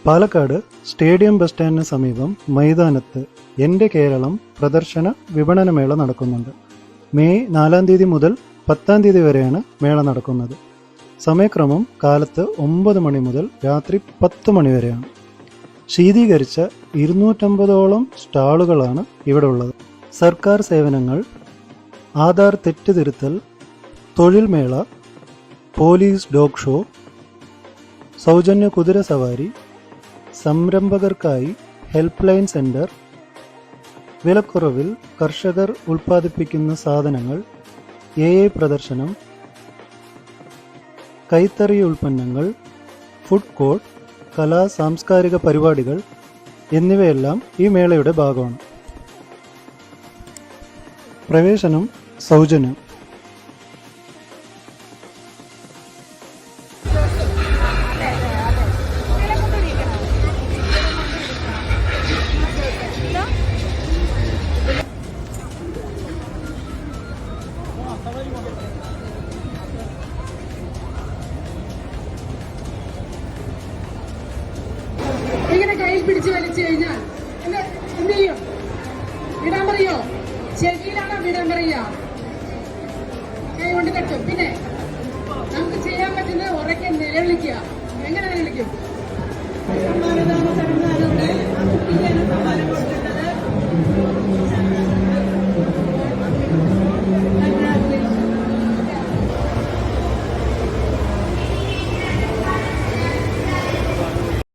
Palakkad stadium bus സ്റ്റാൻഡിന് സമീപം മൈതാനത്ത് എൻ്റെ കേരളം പ്രദർശന വിപണനമേള നടക്കുന്നുണ്ട്. മെയ് 4 തീയതി മുതൽ 10 തീയതി വരെയാണ് മേള നടക്കുന്നത്. സമയക്രമം കാലത്ത് 9 മണി മുതൽ രാത്രി 10 മണി വരെയാണ്. ശീതീകരിച്ച 250ഓളം സ്റ്റാളുകളാണ് ഇവിടെ ഉള്ളത്. സർക്കാർ സേവനങ്ങൾ, ആധാർ തെറ്റ് തിരുത്തൽ, തൊഴിൽ മേള, പോലീസ് ഡോഗ് ഷോ, സൗജന്യ കുതിര സവാരി, സംരംഭകർക്കായി ഹെൽപ്പ് ലൈൻ സെന്റർ, വിലക്കുറവിൽ കർഷകർ ഉൽപ്പാദിപ്പിക്കുന്ന സാധനങ്ങൾ, AI പ്രദർശനം, കൈത്തറി ഉൽപ്പന്നങ്ങൾ, ഫുഡ് കോർട്ട്, കലാ സാംസ്കാരിക പരിപാടികൾ എന്നിവയെല്ലാം ഈ മേളയുടെ ഭാഗമാണ്. പ്രവേശനം സൗജന്യം. ഇങ്ങനെ കയ്യിൽ പിടിച്ച് വലിച്ചു കഴിഞ്ഞാൽ എന്ത് ചെയ്യും? വിടാൻ പറയോ? ചെവിയിലാണോ വിടാൻ പറയാ? കൈ കൊണ്ട് കെട്ടും. പിന്നെ നമുക്ക് ചെയ്യാൻ പറ്റുന്നത് ഉറക്കെ നിലവിളിക്കുക. എങ്ങനെ നിലവിളിക്കും?